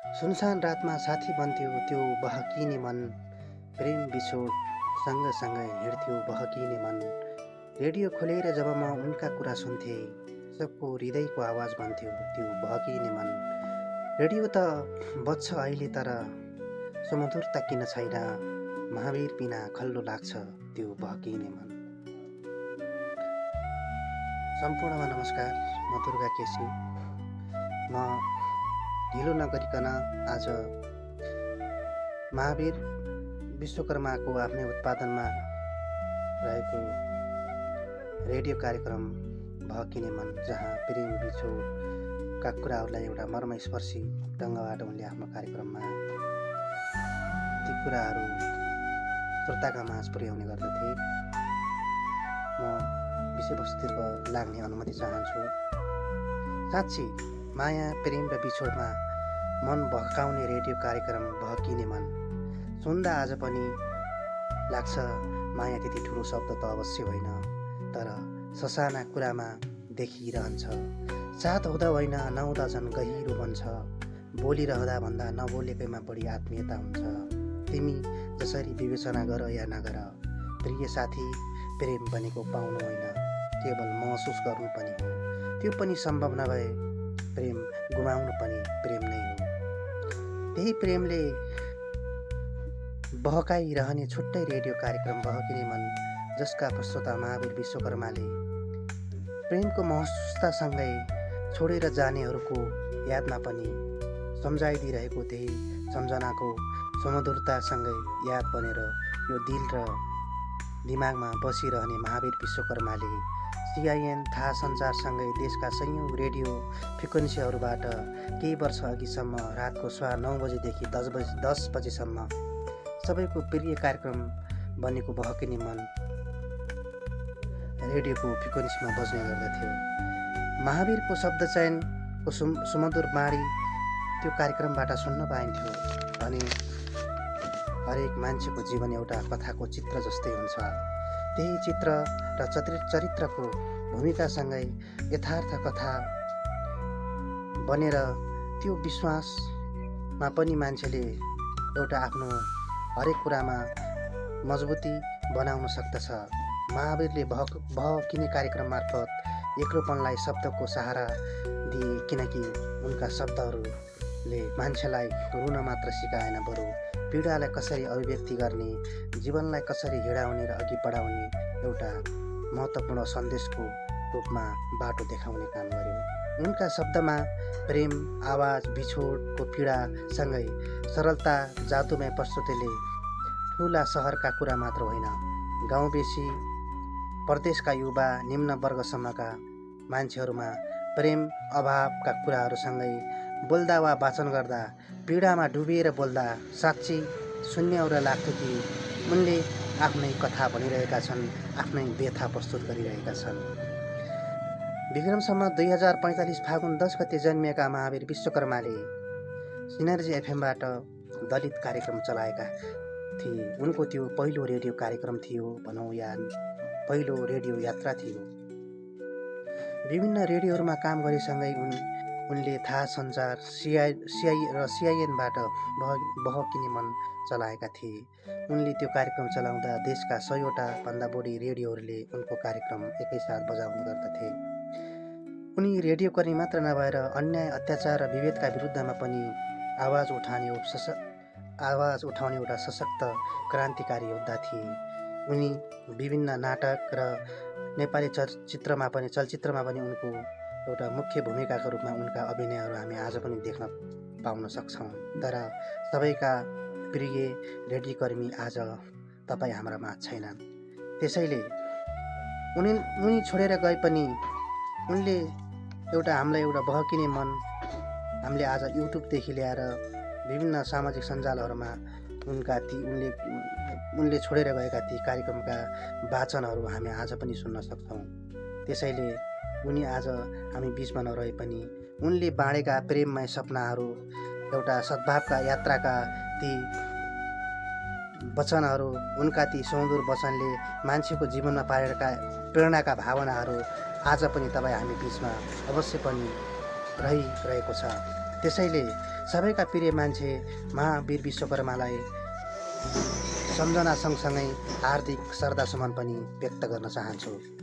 सुनसान रातमा साथी बन्थ्यो त्यो बहकिने मन, प्रेम बिछोड सँगसँगै हिँड्थ्यो बहकिने मन। रेडियो खोलेर जब म उनका कुरा सुन्थेँ, सबको हृदयको आवाज बन्थ्यो त्यो बहकिने मन। रेडियो त बज्छ अहिले तर सुमधुरता किन छैन, महावीर बिना खल्लो लाग्छ त्यो बहकिने मन। सम्पूर्णमा नमस्कार, म दुर्गा केसी। म ढिलो नगरिकन आज महावीर विश्वकर्माको आफ्नै उत्पादनमा रहेको रेडियो कार्यक्रम बहकिने मन, जहाँ प्रेम बिछोडका कुराहरूलाई एउटा मर्मस्पर्शी ढङ्गबाट उनले आफ्नो कार्यक्रममा ती कुराहरू श्रोताका माझ पुर्याउने गर्दथे। म विषयवस्तुतर्फ लाग्ने अनुमति चाहन्छु। साँच्ची माया प्रेम र बिछोडमा मन बहकाउने रेडियो कार्यक्रम बहकिने मन सुन्दा आज पनि लाग्छ माया त्यति ठुलो शब्द त अवश्य होइन, तर ससाना कुरामा देखिरहन्छ। साथ हुँदा होइन नहुँदा झन् गहिरो बन्छ, बोलिरहँदा भन्दा नबोलेकैमा बढी आत्मीयता हुन्छ। तिमी जसरी विवेचना गर या नगर, प्रिय साथी प्रेम भनेको पाउनु होइन, केवल महसुस गर्नु पनि हो। त्यो पनि सम्भव नभए प्रेम गुमाउनु पनि प्रेम नै हो। त्यही प्रेमले बहकाइरहने छुट्टै रेडियो कार्यक्रम बहकिने मन, जसका प्रस्तोता महावीर विश्वकर्माले प्रेमको महसुसतासँगै छोडेर जानेहरूको यादमा पनि सम्झाइदिइरहेको त्यही सम्झनाको सुमधुरतासँगै याद बनेर यो दिल र दिमागमा बसिरहने महावीर विश्वकर्माले CIN थाहा सञ्चारसँगै देशका सयौँ रेडियो फ्रिक्वेन्सीहरूबाट केही वर्ष अघिसम्म रातको 9:15 बजेदेखि 10 बजेसम्म सबैको प्रिय कार्यक्रम बनेको बहकिने मन रेडियोको फ्रिक्वेन्सीमा बज्ने गर्दथ्यो। महावीरको शब्द चयनको सुमधुर बाणी त्यो कार्यक्रमबाट सुन्न पाइन्थ्यो भने हरेक मान्छेको जीवन एउटा कथाको चित्र जस्तै हुन्छ। त्यही चित्र र चरित्रको भूमिकासँगै यथार्थ कथा बनेर त्यो विश्वासमा पनि मान्छेले एउटा आफ्नो हरेक कुरामा मजबुती बनाउन सक्दछ। महावीरले बहकिने कार्यक्रम मार्फत एक्लोपनलाई शब्दको सहारा दिए, किनकि उनका शब्दहरूले मान्छेलाई रुन मात्र सिकाएन, बरु पीडालाई कसरी अभिव्यक्ति गर्ने, जीवनलाई कसरी हिँडाउने र अघि बढाउने एउटा महत्त्वपूर्ण सन्देशको रूपमा बाटो देखाउने काम गर्यो। उनका शब्दमा प्रेम, आवाज, बिछोडको पीडासँगै सरलता, जादुमय प्रस्तुतिले ठुला सहरका कुरा मात्र होइन, गाउँबेसी, प्रदेशका युवा, निम्न वर्गसम्मका मान्छेहरूमा प्रेम अभावका कुराहरूसँगै बोल्दा वा वाचन गर्दा, पीडामा डुबिएर बोल्दा साँच्ची सुन्नेहरूलाई लाग्थ्यो कि उनले आफ्नै कथा भनिरहेका छन्, आफ्नै व्यथा प्रस्तुत गरिरहेका छन्। विक्रमसम्म 2045 फागुन 10 गते जन्मिएका महावीर विश्वकर्माले सिनर्जी एफएमबाट दलित कार्यक्रम चलाएका थिए। उनको त्यो पहिलो रेडियो कार्यक्रम थियो भनौँ या पहिलो रेडियो यात्रा थियो। विभिन्न रेडियोहरूमा काम गरेसँगै उनले थाहा सञ्चार CINबाट बहकिने मन चलाएका थिए। उनले त्यो कार्यक्रम चलाउँदा देशका 100वटा भन्दा बढी रेडियोहरूले उनको कार्यक्रम एकैसाथ बजाउने गर्दथे। उनी रेडियोकर्मी मात्र नभएर अन्याय, अत्याचार र विभेदका विरुद्धमा पनि आवाज उठाउने एउटा सशक्त क्रान्तिकारी योद्धा थिए। उनी विभिन्न नाटक र नेपाली चलचित्रमा पनि उनको एउटा मुख्य भूमिकाको रूपमा उनका अभिनयहरू हामी आज पनि देख्न पाउन सक्छौँ। तर सबैका प्रिय रेडियोकर्मी आज तपाईँ हाम्रा माझ छैनन्। त्यसैले उनी छोडेर गए पनि उनले हामीलाई एउटा बहकिने मन, हामीले आज युट्युबदेखि ल्याएर विभिन्न सामाजिक सञ्जालहरूमा उनले छोडेर गएका ती कार्यक्रमका वाचनहरू हामी आज पनि सुन्न सक्छौँ। त्यसैले उनी आज हामी बिचमा नरहे पनि उनले बाँडेका प्रेममय सपनाहरू, एउटा सद्भावका यात्राका ती वचनहरू, उनका ती सुमधुर वचनले मान्छेको जीवनमा पारेका प्रेरणाका भावनाहरू आज पनि तपाईँ हामी बिचमा अवश्य पनि रहिरहेको छ। त्यसैले सबैका प्रिय मान्छे महावीर विश्वकर्मालाई सम्झना सँगसँगै हार्दिक श्रद्धासुमन पनि व्यक्त गर्न चाहन्छु।